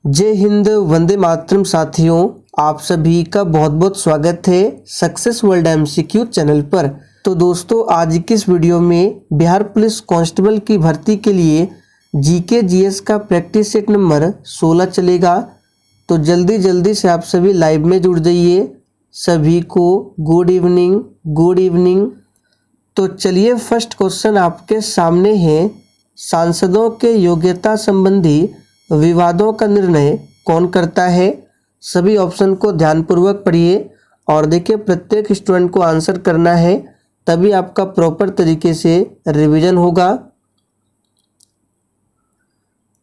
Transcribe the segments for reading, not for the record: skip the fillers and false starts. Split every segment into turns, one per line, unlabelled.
जय हिंद, वंदे मातरम। साथियों, आप सभी का बहुत बहुत स्वागत है सक्सेस वर्ल्ड एमसीक्यू चैनल पर। तो दोस्तों, आज की इस वीडियो में बिहार पुलिस कांस्टेबल की भर्ती के लिए जीके जीएस का प्रैक्टिस सेट नंबर 16 चलेगा। तो जल्दी से आप सभी लाइव में जुड़ जाइए। सभी को गुड इवनिंग, गुड इवनिंग। तो चलिए, फर्स्ट क्वेश्चन आपके सामने है। सांसदों के योग्यता संबंधी विवादों का निर्णय कौन करता है? सभी ऑप्शन को ध्यानपूर्वक पढ़िए और देखिए, प्रत्येक स्टूडेंट को आंसर करना है, तभी आपका प्रॉपर तरीके से रिवीजन होगा।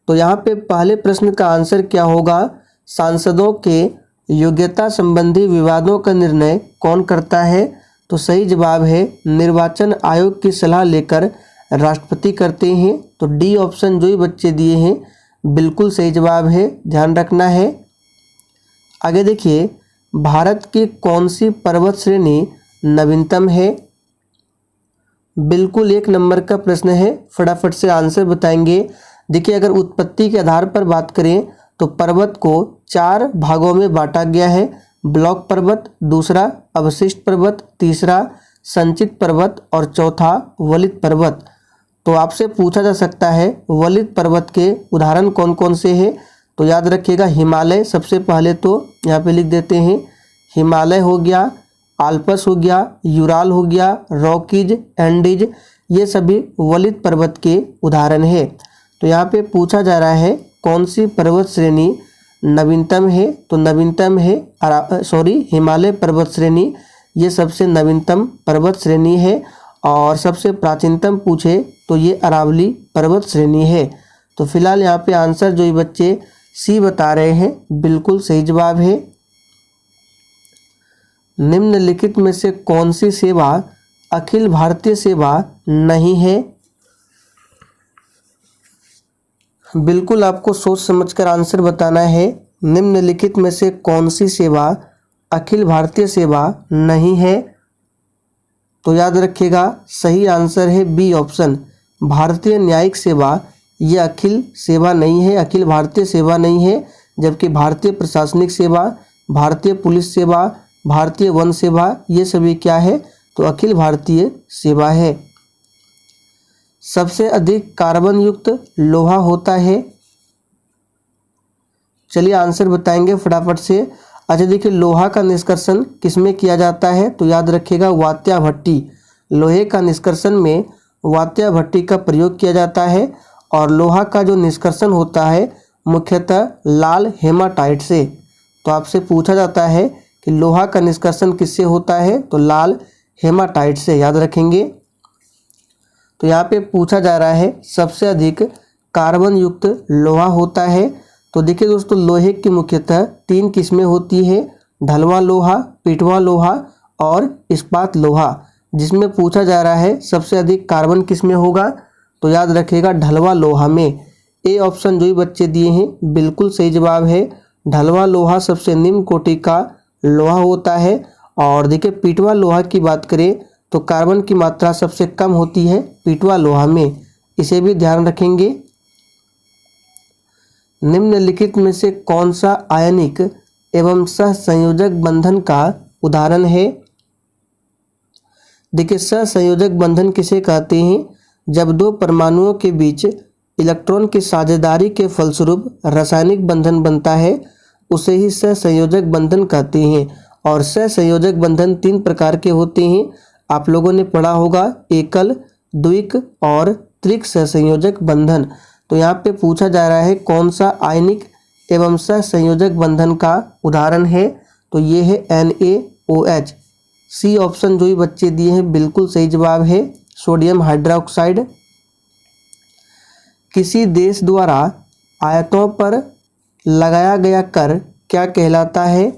तो यहाँ पे पहले प्रश्न का आंसर क्या होगा? सांसदों के योग्यता संबंधी विवादों का निर्णय कौन करता है? तो सही जवाब है निर्वाचन आयोग की सलाह लेकर राष्ट्रपति करते हैं। तो डी ऑप्शन जो ही बच्चे दिए हैं बिल्कुल सही जवाब है, ध्यान रखना है। आगे देखिए, भारत की कौन सी पर्वत श्रेणी नवीनतम है? बिल्कुल 1 नंबर का प्रश्न है, फटाफट से आंसर बताएंगे। देखिए, अगर उत्पत्ति के आधार पर बात करें तो पर्वत को 4 भागों में बांटा गया है। ब्लॉक पर्वत, दूसरा अवशिष्ट पर्वत, तीसरा संचित पर्वत और चौथा वलित पर्वत। तो आपसे पूछा जा सकता है वलित पर्वत के उदाहरण कौन कौन से हैं? तो याद रखिएगा, हिमालय सबसे पहले तो यहाँ पे लिख देते हैं। हिमालय हो गया, आल्पस हो गया, यूराल हो गया, रॉकीज, एंडीज, ये सभी वलित पर्वत के उदाहरण है। तो यहाँ पे पूछा जा रहा है कौन सी पर्वत श्रेणी नवीनतम है? तो नवीनतम है हिमालय पर्वत श्रेणी, ये सबसे नवीनतम पर्वत श्रेणी है। और सबसे प्राचीनतम पूछे तो ये अरावली पर्वत श्रेणी है। तो फिलहाल यहाँ पे आंसर जो ये बच्चे सी बता रहे हैं बिल्कुल सही जवाब है। निम्नलिखित में से कौन सी सेवा अखिल भारतीय सेवा नहीं है? बिल्कुल आपको सोच समझकर आंसर बताना है। निम्नलिखित में से कौन सी सेवा अखिल भारतीय सेवा नहीं है? तो याद रखिएगा, सही आंसर है बी ऑप्शन, भारतीय न्यायिक सेवा। ये अखिल सेवा नहीं है, अखिल भारतीय सेवा नहीं है। जबकि भारतीय प्रशासनिक सेवा, भारतीय पुलिस सेवा, भारतीय वन सेवा, ये सभी क्या है? तो अखिल भारतीय सेवा है। सबसे अधिक कार्बन युक्त लोहा होता है? चलिए आंसर बताएंगे फटाफट से। अच्छा देखिए, लोहा का निष्कर्षण किसमें किया जाता है? तो याद रखिएगा, वात्या भट्टी। लोहे का निष्कर्षण में वात्या भट्टी का प्रयोग किया जाता है। और लोहा का जो निष्कर्षण होता है मुख्यतः लाल हेमाटाइट से। तो आपसे पूछा जाता है कि लोहा का निष्कर्षण किससे होता है? तो लाल हेमाटाइट से, याद रखेंगे। तो यहाँ पे पूछा जा रहा है सबसे अधिक कार्बन युक्त लोहा होता है। तो देखिए दोस्तों, लोहे की मुख्यतः 3 किस्में होती है, ढलवां लोहा, पिटवां लोहा और इस्पात लोहा। जिसमें पूछा जा रहा है सबसे अधिक कार्बन किसमें होगा? तो याद रखिएगा, ढलवां लोहा में। ए ऑप्शन जो ही बच्चे दिए हैं बिल्कुल सही जवाब है। ढलवां लोहा सबसे निम्न कोटि का लोहा होता है। और देखिए, पिटवां लोहा की बात करें तो कार्बन की मात्रा सबसे कम होती है पिटवां लोहा में, इसे भी ध्यान रखेंगे। निम्नलिखित में से कौन सा आयनिक एवं सहसंयोजक बंधन का उदाहरण है? देखिए, सहसंयोजक बंधन किसे कहते हैं? जब 2 परमाणुओं के बीच इलेक्ट्रॉन की साझेदारी के फलस्वरूप रासायनिक बंधन बनता है, उसे ही सहसंयोजक बंधन कहते हैं। और सहसंयोजक बंधन 3 प्रकार के होते हैं, आप लोगों ने पढ़ा होगा, एकल, द्विक और त्रिक सहसंयोजक बंधन। तो यहाँ पे पूछा जा रहा है कौन सा आयनिक एवं सहसंयोजक बंधन का उदाहरण है? तो ये है NaOH। सी ऑप्शन जो ही बच्चे दिए हैं बिल्कुल सही जवाब है, सोडियम हाइड्रोक्साइड। किसी देश द्वारा आयातों पर लगाया गया कर क्या कहलाता है?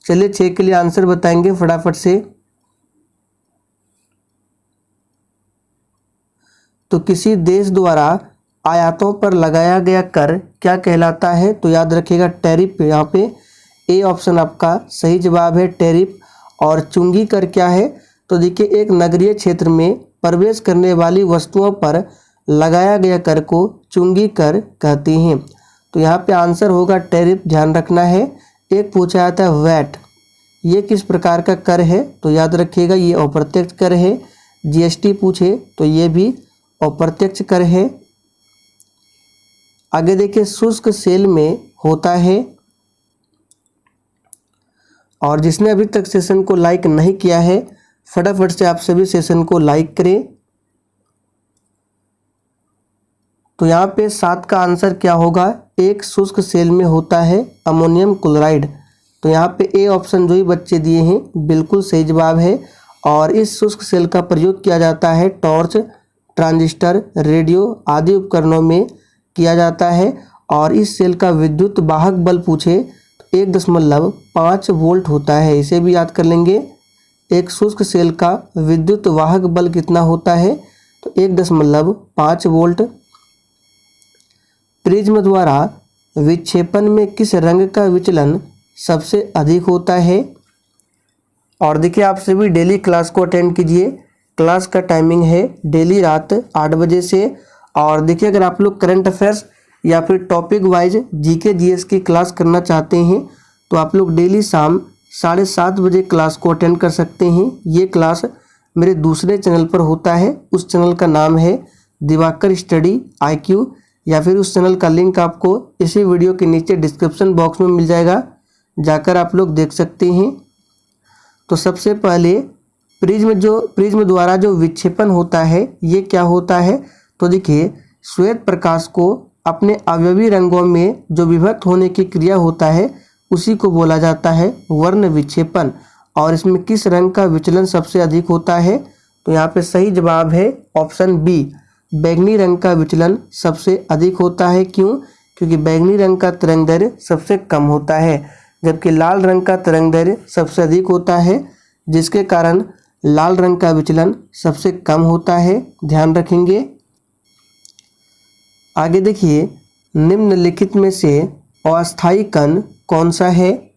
चलिए 6 के लिए आंसर बताएंगे फटाफट से। तो किसी देश द्वारा आयातों पर लगाया गया कर क्या कहलाता है? तो याद रखिएगा, टैरिफ। यहाँ पे ए ऑप्शन आपका सही जवाब है, टैरिफ। और चुंगी कर क्या है? तो देखिए, एक नगरीय क्षेत्र में प्रवेश करने वाली वस्तुओं पर लगाया गया कर को चुंगी कर कहते हैं। तो यहाँ पे आंसर होगा टैरिफ, ध्यान रखना है। एक पूछा जाता है वैट, ये किस प्रकार का कर है? तो याद रखिएगा ये अप्रत्यक्ष कर है। जीएसटी पूछे तो ये भी अप्रत्यक्ष कर है। आगे देखिए शुष्क सेल में होता है। और जिसने अभी तक सेशन को लाइक नहीं किया है फटाफट से आप सभी सेशन को लाइक करें। तो यहाँ पे 7 का आंसर क्या होगा? एक शुष्क सेल में होता है अमोनियम क्लोराइड। तो यहाँ पे ए ऑप्शन जो ही बच्चे दिए हैं बिल्कुल सही जवाब है। और इस शुष्क सेल का प्रयोग किया जाता है टॉर्च, ट्रांजिस्टर, रेडियो आदि उपकरणों में किया जाता है। और इस सेल का विद्युत वाहक बल पूछे तो 1.5 वोल्ट होता है। इसे भी याद कर लेंगे। एक शुष्क सेल का विद्युत वाहक बल कितना होता है? तो 1.5 वोल्ट। प्रिज्म द्वारा विक्षेपण में किस रंग का विचलन सबसे अधिक होता है? और देखिए आप सभी डेली क्लास को अटेंड कीजिए। क्लास का टाइमिंग है डेली रात 8 बजे से। और देखिए अगर आप लोग करंट अफेयर्स या फिर टॉपिक वाइज जीके जीएस की क्लास करना चाहते हैं तो आप लोग डेली शाम 7:30 बजे क्लास को अटेंड कर सकते हैं। ये क्लास मेरे दूसरे चैनल पर होता है। उस चैनल का नाम है दिवाकर स्टडी IQ, या फिर उस चैनल का लिंक आपको इसी वीडियो के नीचे डिस्क्रिप्शन बॉक्स में मिल जाएगा, जाकर आप लोग देख सकते हैं। तो सबसे पहले प्रिज्म द्वारा जो विक्षेपण होता है ये क्या होता है? तो देखिए श्वेत प्रकाश को अपने अवयवी रंगों में जो विभक्त होने की क्रिया होता है उसी को बोला जाता है वर्ण विक्षेपण। और इसमें किस रंग का विचलन सबसे अधिक होता है? तो यहाँ पे सही जवाब है ऑप्शन बी, बैंगनी रंग का विचलन सबसे अधिक होता है। क्यों? क्योंकि बैंगनी रंग का तरंगदैर्घ्य सबसे कम होता है, जबकि लाल रंग का तरंगदैर्घ्य सबसे अधिक होता है, जिसके कारण लाल रंग का विचलन सबसे कम होता है। ध्यान रखेंगे। आगे देखिए निम्नलिखित में से अस्थायी कण कौन सा है?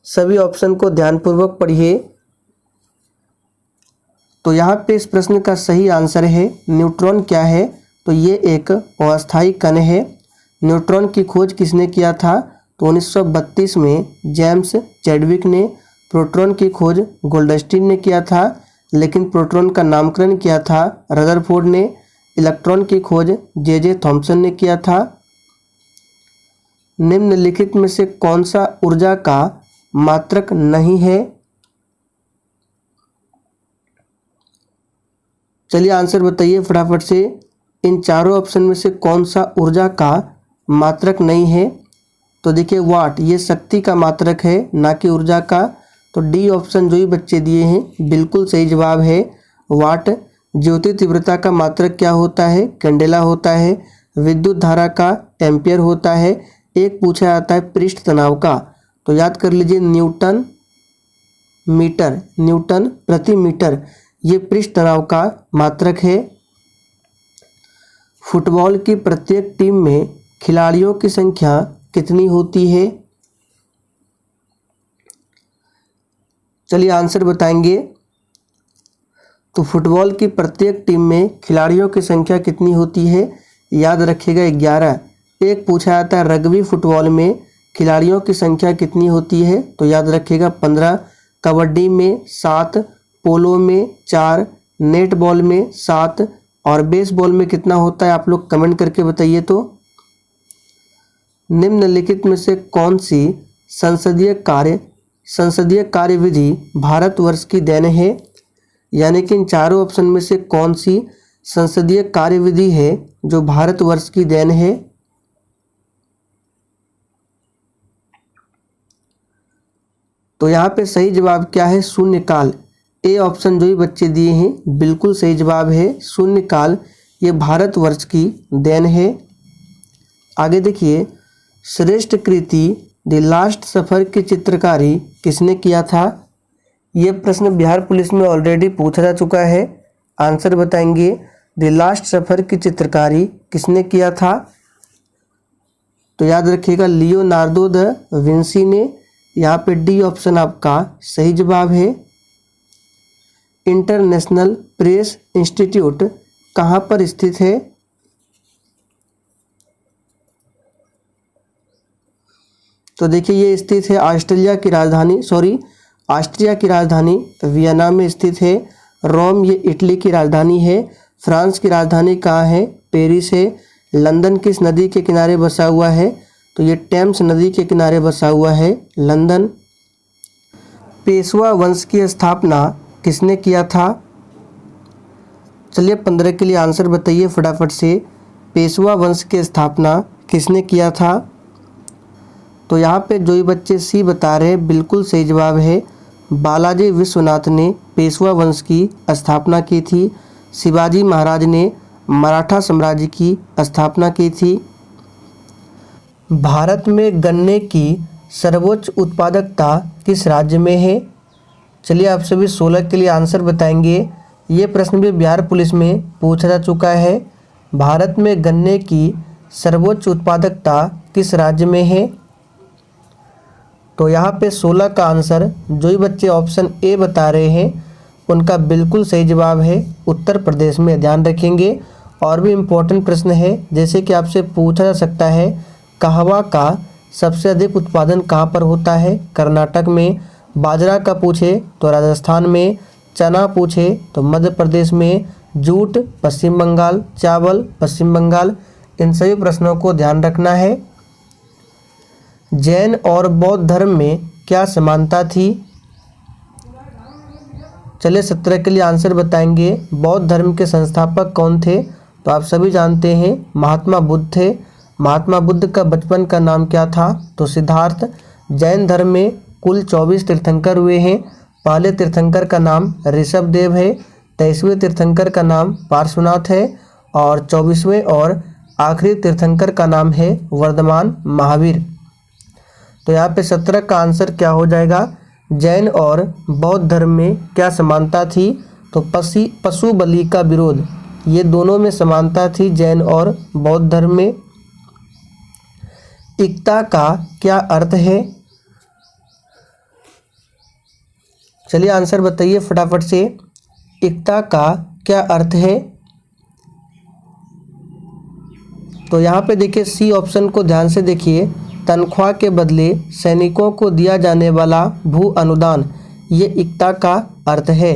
सभी ऑप्शन को ध्यानपूर्वक पढ़िए। तो यहाँ पे इस प्रश्न का सही आंसर है न्यूट्रॉन। क्या है? तो ये एक अस्थायी कण है। न्यूट्रॉन की खोज किसने किया था? तो 1932 में जेम्स चैडविक ने। प्रोटॉन की खोज गोल्डस्टीन ने किया था, लेकिन प्रोटॉन का नामकरण किया था रदरफोर्ड ने। इलेक्ट्रॉन की खोज जे थॉमसन ने किया था। निम्नलिखित में से कौन सा ऊर्जा का मात्रक नहीं है? चलिए आंसर बताइए फटाफट से। इन चारों ऑप्शन में से कौन सा ऊर्जा का मात्रक नहीं है? तो देखिए वाट, ये शक्ति का मात्रक है ना कि ऊर्जा का। तो डी ऑप्शन जो ही बच्चे दिए हैं बिल्कुल सही जवाब है वाट। ज्योति तीव्रता का मात्रक क्या होता है? कैंडेला होता है। विद्युत धारा का एम्पियर होता है। एक पूछा जाता है पृष्ठ तनाव का, तो याद कर लीजिए न्यूटन मीटर, न्यूटन प्रति मीटर, ये पृष्ठ तनाव का मात्रक है। फुटबॉल की प्रत्येक टीम में खिलाड़ियों की संख्या कितनी होती है? चलिए आंसर बताएंगे। तो फुटबॉल की प्रत्येक टीम में खिलाड़ियों की संख्या कितनी होती है? याद रखिएगा 11। एक पूछा जाता है रग्बी फुटबॉल में खिलाड़ियों की संख्या कितनी होती है? तो याद रखिएगा 15। कबड्डी में 7, पोलो में 4, नेट बॉल में 7 और बेसबॉल में कितना होता है? आप लोग कमेंट करके बताइए। तो निम्नलिखित में से कौन सी संसदीय कार्यविधि भारतवर्ष की देन है? यानी कि इन चारों ऑप्शन में से कौन सी संसदीय कार्यविधि है जो भारतवर्ष की देन है? तो यहाँ पे सही जवाब क्या है? शून्यकाल। ए ऑप्शन जो ही बच्चे दिए हैं बिल्कुल सही जवाब है शून्यकाल, ये भारतवर्ष की देन है। आगे देखिए श्रेष्ठ कृति द लास्ट सफर की चित्रकारी किसने किया था? ये प्रश्न बिहार पुलिस में ऑलरेडी पूछा जा चुका है। आंसर बताएंगे द लास्ट सफर की चित्रकारी किसने किया था? तो याद रखिएगा लियोनार्डो द विंसी ने। यहाँ पे डी ऑप्शन आपका सही जवाब है। इंटरनेशनल प्रेस इंस्टीट्यूट कहाँ पर स्थित है? तो देखिए ये स्थित है ऑस्ट्रिया की राजधानी वियना में स्थित है। रोम ये इटली की राजधानी है। फ्रांस की राजधानी कहाँ है? पेरिस है। लंदन किस नदी के किनारे बसा हुआ है? तो ये टेम्स नदी के किनारे बसा हुआ है लंदन। पेशवा वंश की स्थापना किसने किया था? चलिए 15 के लिए आंसर बताइए फटाफट से। पेशवा वंश की स्थापना किसने किया था? तो यहाँ पे जो ही बच्चे सी बता रहे हैं बिल्कुल सही जवाब है। बालाजी विश्वनाथ ने पेशवा वंश की स्थापना की थी। शिवाजी महाराज ने मराठा साम्राज्य की स्थापना की थी। भारत में गन्ने की सर्वोच्च उत्पादकता किस राज्य में है? चलिए आप सभी 16 के लिए आंसर बताएंगे। ये प्रश्न भी बिहार पुलिस में पूछा जा चुका है। भारत में गन्ने की सर्वोच्च उत्पादकता किस राज्य में है? तो यहाँ पे 16 का आंसर जो ही बच्चे ऑप्शन ए बता रहे हैं उनका बिल्कुल सही जवाब है उत्तर प्रदेश में। ध्यान रखेंगे। और भी इम्पोर्टेंट प्रश्न है, जैसे कि आपसे पूछा जा सकता है कहवा का सबसे अधिक उत्पादन कहाँ पर होता है? कर्नाटक में। बाजरा का पूछे तो राजस्थान में। चना पूछे तो मध्य प्रदेश में। जूट पश्चिम बंगाल। चावल पश्चिम बंगाल। इन सभी प्रश्नों को ध्यान रखना है। जैन और बौद्ध धर्म में क्या समानता थी? चलिए 17 के लिए आंसर बताएंगे। बौद्ध धर्म के संस्थापक कौन थे? तो आप सभी जानते हैं महात्मा बुद्ध थे। महात्मा बुद्ध का बचपन का नाम क्या था? तो सिद्धार्थ। जैन धर्म में कुल 24 तीर्थंकर हुए हैं। पहले तीर्थंकर का नाम ऋषभदेव है। 23वें तीर्थंकर का नाम पार्श्वनाथ है। और 24वें और आखिरी तीर्थंकर का नाम है वर्धमान महावीर। तो यहाँ पे 17 का आंसर क्या हो जाएगा? जैन और बौद्ध धर्म में क्या समानता थी? तो पशु बलि का विरोध, ये दोनों में समानता थी जैन और बौद्ध धर्म में। एकता का क्या अर्थ है? चलिए आंसर बताइए फटाफट से। एकता का क्या अर्थ है? तो यहाँ पे देखिए सी ऑप्शन को ध्यान से देखिए। तनख्वाह के बदले सैनिकों को दिया जाने वाला भू अनुदान, ये एकता का अर्थ है।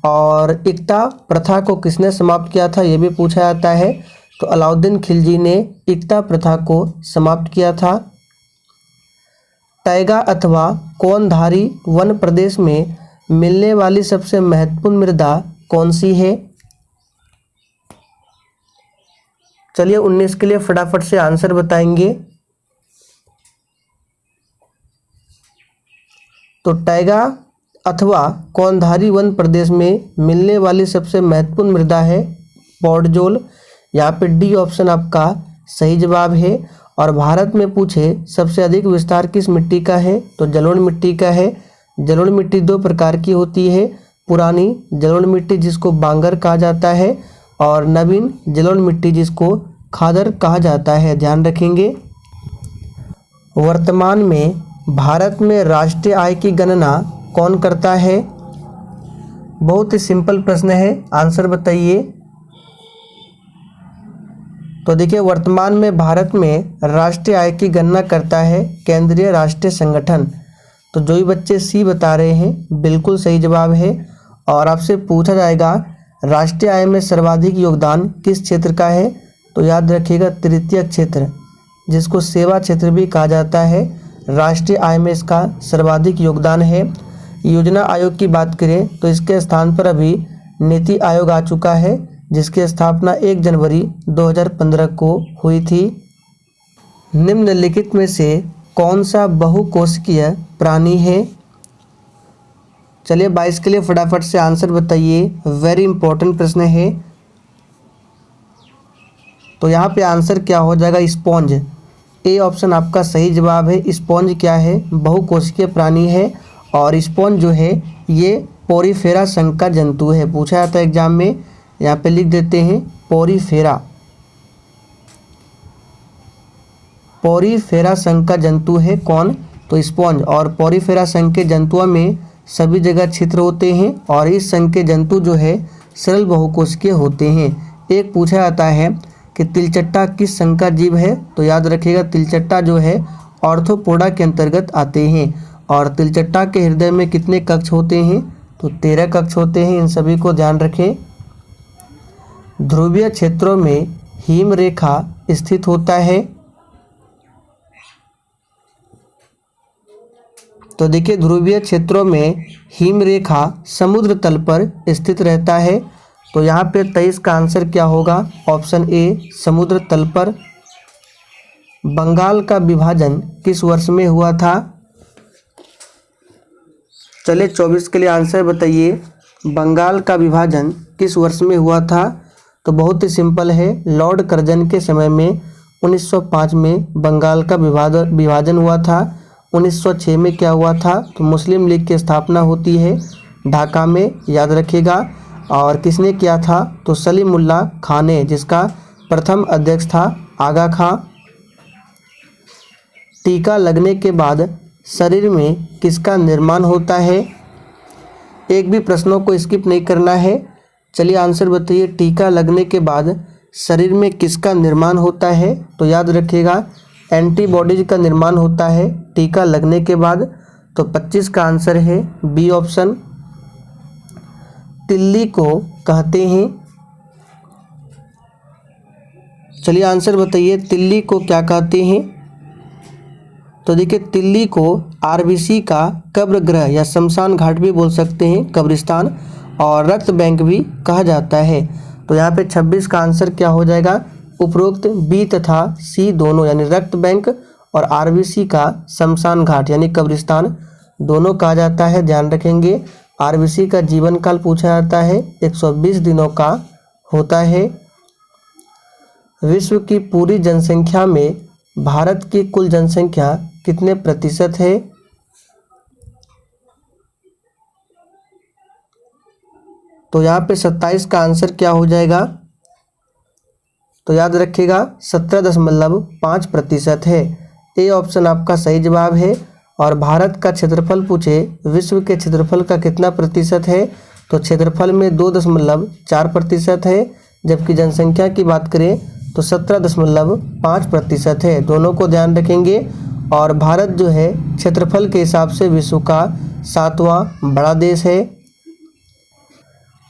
और एकता प्रथा को किसने समाप्त किया था ये भी पूछा जाता है। तो अलाउद्दीन खिलजी ने एकता प्रथा को समाप्त किया था। टैगा अथवा कोनधारी वन प्रदेश में मिलने वाली सबसे महत्वपूर्ण मृदा कौन सी है? चलिए 19 के लिए फटाफट से आंसर बताएंगे। तो टैगा अथवा कोनधारी वन प्रदेश में मिलने वाली सबसे महत्वपूर्ण मृदा है पॉडजोल। यहाँ पे डी ऑप्शन आपका सही जवाब है। और भारत में पूछे सबसे अधिक विस्तार किस मिट्टी का है? तो जलोढ़ मिट्टी का है। जलोढ़ मिट्टी दो प्रकार की होती है। पुरानी जलोढ़ मिट्टी जिसको बांगर कहा जाता है, और नवीन जलोढ़ मिट्टी जिसको खादर कहा जाता है। ध्यान रखेंगे। वर्तमान में भारत में राष्ट्रीय आय की गणना कौन करता है? बहुत ही सिंपल प्रश्न है, आंसर बताइए। तो देखिए वर्तमान में भारत में राष्ट्रीय आय की गणना करता है केंद्रीय राष्ट्रीय संगठन। तो जो भी बच्चे सी बता रहे हैं बिल्कुल सही जवाब है। और आपसे पूछा जाएगा राष्ट्रीय आय में सर्वाधिक योगदान किस क्षेत्र का है? तो याद रखिएगा तृतीय क्षेत्र, जिसको सेवा क्षेत्र भी कहा जाता है। राष्ट्रीय आय में इसका सर्वाधिक योगदान है। योजना आयोग की बात करें तो इसके स्थान पर अभी नीति आयोग आ चुका है, जिसकी स्थापना 1 जनवरी 2015 को हुई थी। निम्नलिखित में से कौन सा बहुकोशिकीय प्राणी है? चलिए 22 के लिए फटाफट से आंसर बताइए। वेरी इंपॉर्टेंट प्रश्न है। तो यहाँ पे आंसर क्या हो जाएगा? स्पॉन्ज। ए ऑप्शन आपका सही जवाब है। स्पॉन्ज क्या है? बहुकोशिकीय प्राणी है। और स्पॉन्ज जो है ये पोरीफेरा संघ का जंतु है। पूछा जाता है एग्जाम में, यहाँ पे लिख देते हैं पोरीफेरा। पोरीफेरा संघ का जंतु है कौन? तो स्पॉन्ज। और पोरीफेरा संघ के जंतुओं में सभी जगह छिद्र होते हैं, और इस संघ के जंतु जो है सरल बहुकोशिकीय होते हैं। एक पूछा जाता है कि तिलचट्टा किस संघ का जीव है, तो याद रखिएगा तिलचट्टा जो है ऑर्थोपोडा के अंतर्गत आते हैं। और तिलचट्टा के हृदय में कितने कक्ष होते हैं, तो 13 कक्ष होते हैं, इन सभी को ध्यान रखें। ध्रुवीय क्षेत्रों में हिम रेखा स्थित होता है, तो देखिए ध्रुवीय क्षेत्रों में हिम रेखा समुद्र तल पर स्थित रहता है, तो यहाँ पे 23 का आंसर क्या होगा, ऑप्शन ए समुद्र तल पर। बंगाल का विभाजन किस वर्ष में हुआ था, चलिए 24 के लिए आंसर बताइए। बंगाल का विभाजन किस वर्ष में हुआ था, तो बहुत ही सिंपल है, लॉर्ड कर्जन के समय में 1905 में बंगाल का विभाजन हुआ था। 1906 में क्या हुआ था, तो मुस्लिम लीग की स्थापना होती है ढाका में, याद रखिएगा। और किसने किया था, तो सलीमुल्लाह खान ने, जिसका प्रथम अध्यक्ष था आगा खां। टीका लगने के बाद शरीर में किसका निर्माण होता है, एक भी प्रश्नों को स्किप नहीं करना है। चलिए आंसर बताइए, टीका लगने के बाद शरीर में किसका निर्माण होता है, तो याद रखिएगा एंटीबॉडीज का निर्माण होता है टीका लगने के बाद। तो 25 का आंसर है बी ऑप्शन। तिल्ली को कहते हैं, चलिए आंसर बताइए, तिल्ली को क्या कहते हैं, तो देखिए तिल्ली को आरबीसी का कब्र गृह या शमशान घाट भी बोल सकते हैं, कब्रिस्तान, और रक्त बैंक भी कहा जाता है। तो यहाँ पे 26 का आंसर क्या हो जाएगा, उपरोक्त बी तथा सी दोनों, यानी रक्त बैंक और आरबीसी का शमशान घाट यानी कब्रिस्तान दोनों कहा जाता है, ध्यान रखेंगे। आरबीसी का जीवन काल पूछा जाता है, 120 दिनों का होता है। विश्व की पूरी जनसंख्या में भारत की कुल जनसंख्या कितने प्रतिशत है, तो यहाँ पे 27 का आंसर क्या हो जाएगा, तो याद रखिएगा 17.5% है। ए ऑप्शन आपका सही जवाब है। और भारत का क्षेत्रफल पूछे, विश्व के क्षेत्रफल का कितना प्रतिशत है, तो क्षेत्रफल में 2.4% है, जबकि जनसंख्या की बात करें तो 17.5% है, दोनों को ध्यान रखेंगे। और भारत जो है क्षेत्रफल के हिसाब से विश्व का 7वां बड़ा देश है।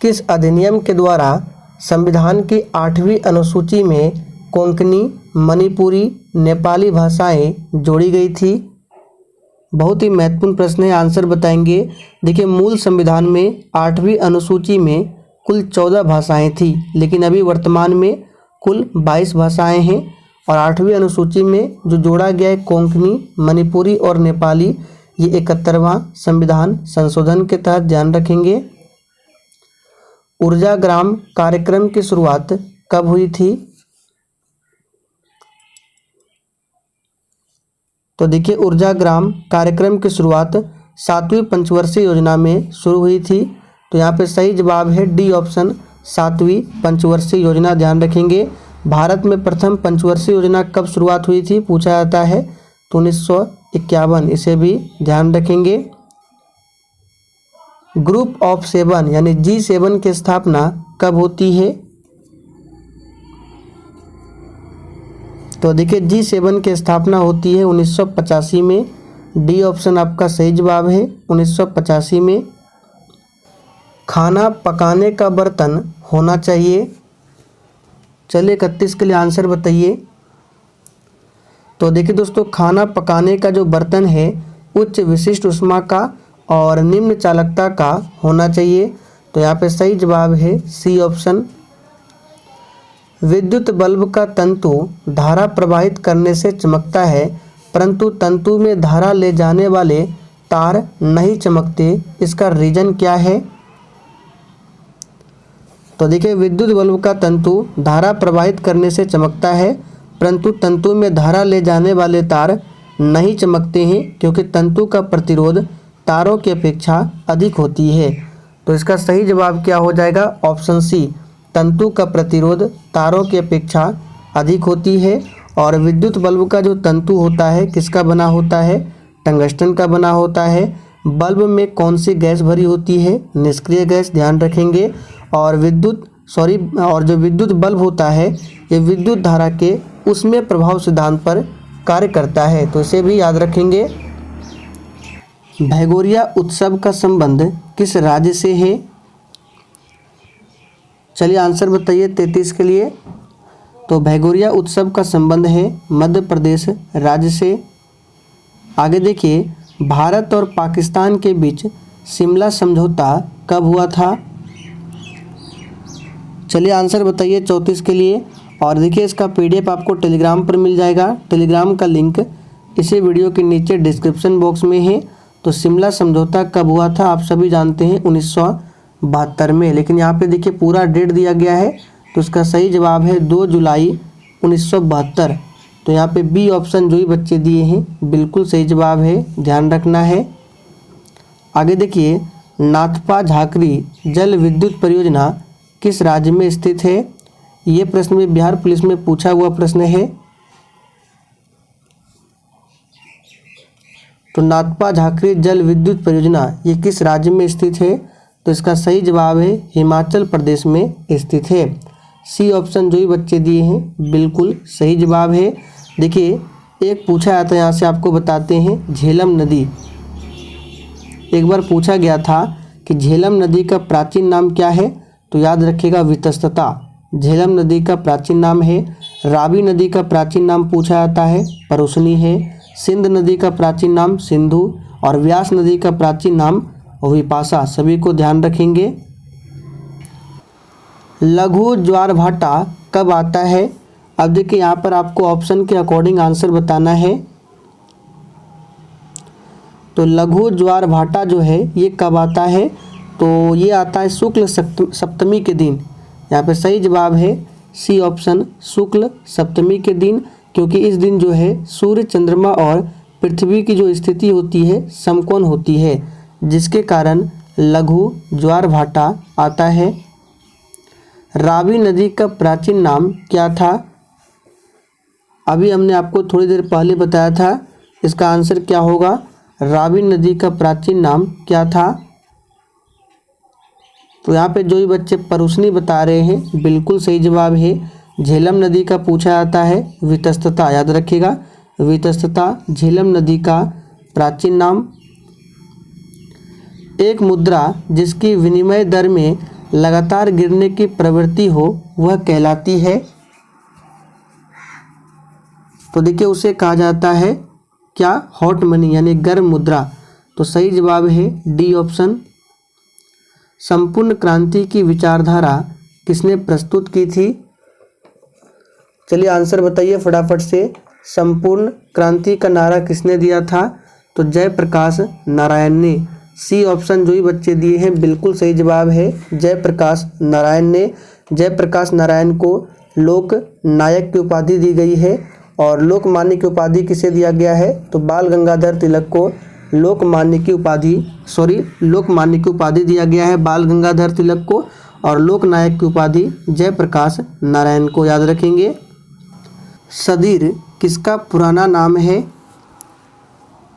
किस अधिनियम के द्वारा संविधान की 8वीं अनुसूची में कोंकणी, मणिपुरी, नेपाली भाषाएं जोड़ी गई थी, बहुत ही महत्वपूर्ण प्रश्न है, आंसर बताएंगे। देखिए मूल संविधान में 8वीं अनुसूची में कुल 14 भाषाएं थी, लेकिन अभी वर्तमान में कुल 22 भाषाएं हैं। और 8वीं अनुसूची में जो जोड़ा गया है कोंकणी, मणिपुरी और नेपाली, ये 71वां संविधान संशोधन के तहत, ध्यान रखेंगे। ऊर्जा ग्राम कार्यक्रम की शुरुआत कब हुई थी, तो देखिए ऊर्जा ग्राम कार्यक्रम की शुरुआत 7वीं पंचवर्षीय योजना में शुरू हुई थी। तो यहाँ पे सही जवाब है डी ऑप्शन, 7वीं पंचवर्षीय योजना, ध्यान रखेंगे। भारत में प्रथम पंचवर्षीय योजना कब शुरुआत हुई थी पूछा जाता है, तो 1951, इसे भी ध्यान रखेंगे। ग्रुप ऑफ 7 यानी G7 की स्थापना कब होती है, तो देखिए G7 की स्थापना होती है 1985 में, डी ऑप्शन आपका सही जवाब है 1985 में। खाना पकाने का बर्तन होना चाहिए, चलिए 31 के लिए आंसर बताइए। तो देखिए दोस्तों, खाना पकाने का जो बर्तन है उच्च विशिष्ट ऊष्मा का और निम्न चालकता का होना चाहिए, तो यहाँ पे सही जवाब है सी ऑप्शन। विद्युत बल्ब का तंतु धारा प्रवाहित करने से चमकता है, परंतु तंतु में धारा ले जाने वाले तार नहीं चमकते, इसका रीजन क्या है, तो देखिए विद्युत बल्ब का तंतु धारा प्रवाहित करने से चमकता है, परंतु तंतु में धारा ले जाने वाले तार नहीं चमकते हैं, क्योंकि तंतु का प्रतिरोध तारों की अपेक्षा अधिक होती है। तो इसका सही जवाब क्या हो जाएगा, ऑप्शन सी, तंतु का प्रतिरोध तारों की अपेक्षा अधिक होती है। और विद्युत बल्ब का जो तंतु होता है किसका बना होता है, टंगस्टन का बना होता है। बल्ब में कौन सी गैस भरी होती है, निष्क्रिय गैस, ध्यान रखेंगे। और विद्युत और जो विद्युत बल्ब होता है ये विद्युत धारा के उसमें प्रभाव सिद्धांत पर कार्य करता है, तो इसे भी याद रखेंगे। भैगोरिया उत्सव का संबंध किस राज्य से है? चलिए आंसर बताइए 33 के लिए। तो भैगोरिया उत्सव का संबंध है मध्य प्रदेश राज्य से। आगे देखिए, भारत और पाकिस्तान के बीच शिमला समझौता कब हुआ था? चलिए आंसर बताइए 34 के लिए। और देखिए इसका पीडीएफ आपको टेलीग्राम पर मिल जाएगा। टेलीग्राम का लिंक इसी वीडियो के नीचे डिस्क्रिप्शन बॉक्स में है। तो शिमला समझौता कब हुआ था? आप सभी जानते हैं 1972 में, लेकिन यहाँ पे देखिए पूरा डेट दिया गया है, तो इसका सही जवाब है 2 जुलाई 1972। तो यहाँ पे बी ऑप्शन जो ही बच्चे दिए हैं बिल्कुल सही जवाब है, ध्यान रखना है। आगे देखिए, नाथपा झाकरी जल विद्युत परियोजना किस राज्य में स्थित है? ये प्रश्न में बिहार पुलिस में पूछा हुआ प्रश्न है। तो नाथपा झाकरी जल विद्युत परियोजना ये किस राज्य में स्थित है? तो इसका सही जवाब है हिमाचल प्रदेश में स्थित है। सी ऑप्शन जो ही बच्चे दिए हैं बिल्कुल सही जवाब है। देखिए एक पूछा जाता है, यहाँ से आपको बताते हैं। झेलम नदी, एक बार पूछा गया था कि झेलम नदी का प्राचीन नाम क्या है? तो याद रखिएगा वितस्तता। झेलम नदी का प्राचीन नाम है। रावी नदी का प्राचीन नाम पूछा जाता है, परुशनी है। सिंध नदी का प्राचीन नाम सिंधु, और व्यास नदी का प्राचीन नाम विपाशा। सभी को ध्यान रखेंगे। लघु ज्वार भाटा कब आता है? अब देखिए यहाँ पर आपको ऑप्शन के अकॉर्डिंग आंसर बताना है। तो लघु ज्वार भाटा जो है ये कब आता है? तो ये आता है शुक्ल सप्तमी के दिन। यहाँ पे सही जवाब है सी ऑप्शन, शुक्ल सप्तमी के दिन, क्योंकि इस दिन जो है सूर्य, चंद्रमा और पृथ्वी की जो स्थिति होती है समकोण होती है, जिसके कारण लघु ज्वार भाटा आता है। रावी नदी का प्राचीन नाम क्या था? अभी हमने आपको थोड़ी देर पहले बताया था, इसका आंसर क्या होगा? रावी नदी का प्राचीन नाम क्या था? तो यहाँ पे जो ही बच्चे परुशनी बता रहे हैं बिल्कुल सही जवाब है। झेलम नदी का पूछा जाता है वितस्तता, याद रखिएगा वितस्तता झेलम नदी का प्राचीन नाम। एक मुद्रा जिसकी विनिमय दर में लगातार गिरने की प्रवृत्ति हो वह कहलाती है? तो देखिए उसे कहा जाता है क्या? हॉट मनी, यानी गर्म मुद्रा। तो सही जवाब है डी ऑप्शन। संपूर्ण क्रांति की विचारधारा किसने प्रस्तुत की थी? चलिए आंसर बताइए फटाफट से। संपूर्ण क्रांति का नारा किसने दिया था? तो जयप्रकाश नारायण ने। सी ऑप्शन जो ही बच्चे दिए हैं बिल्कुल सही जवाब है जयप्रकाश नारायण ने। जयप्रकाश नारायण को लोक नायक की उपाधि दी गई है। और लोकमान्य की उपाधि किसे दिया गया है? तो बाल गंगाधर तिलक को लोकमान्य की उपाधि दिया गया है, बाल गंगाधर तिलक को। और लोकनायक की उपाधि जयप्रकाश नारायण को, याद रखेंगे। सदीर किसका पुराना नाम है?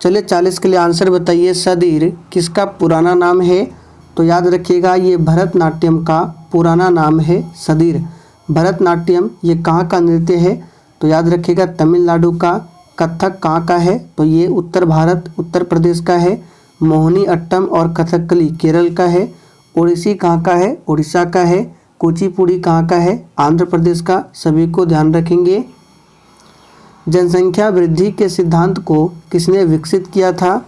चलिए 40 के लिए आंसर बताइए। सदीर किसका पुराना नाम है? तो याद रखिएगा ये भरतनाट्यम का पुराना नाम है सदीर। भरतनाट्यम ये कहाँ का नृत्य है? तो याद रखिएगा तमिलनाडु का। कथक कहाँ का है? तो ये उत्तर भारत, उत्तर प्रदेश का है। मोहिनी अट्टम और कथकली केरल का है। ओडिसी कहाँ का है? उड़ीसा का है। कुचिपुड़ी कहाँ का है? आंध्र प्रदेश का। सभी को ध्यान रखेंगे। जनसंख्या वृद्धि के सिद्धांत को किसने विकसित किया था?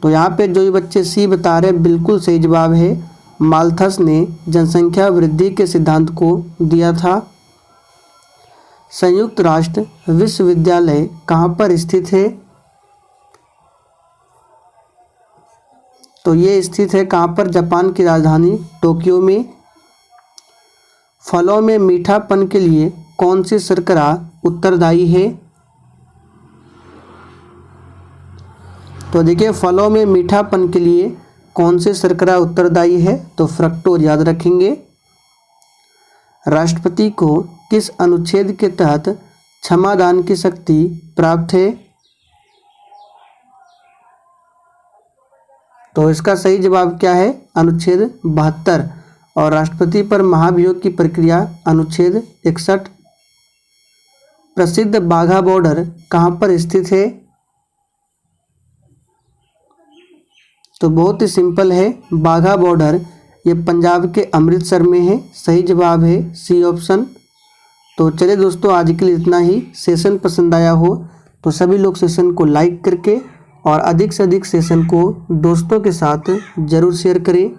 तो यहाँ पे जो ये बच्चे सी बता रहे हैं बिल्कुल सही जवाब है। माल्थस ने जनसंख्या वृद्धि के सिद्धांत को दिया था। संयुक्त राष्ट्र विश्वविद्यालय कहाँ पर स्थित है? तो ये स्थित है कहाँ पर? जापान की राजधानी टोक्यो में। फलों में मीठापन के लिए कौन सी शर्करा उत्तरदायी है? तो देखिए फलों में मीठापन के लिए कौन सी शर्करा उत्तरदायी है? तो फ्रक्टोज, याद रखेंगे। राष्ट्रपति को किस अनुच्छेद के तहत क्षमादान की शक्ति प्राप्त है? तो इसका सही जवाब क्या है? अनुच्छेद 72। और राष्ट्रपति पर महाभियोग की प्रक्रिया अनुच्छेद 61। प्रसिद्ध बाघा बॉर्डर कहाँ पर स्थित है? तो बहुत ही सिंपल है, बाघा बॉर्डर ये पंजाब के अमृतसर में है। सही जवाब है सी ऑप्शन। तो चलिए दोस्तों, आज के लिए इतना ही। सेशन पसंद आया हो तो सभी लोग सेशन को लाइक करके और अधिक से अधिक सेशन को दोस्तों के साथ ज़रूर शेयर करें।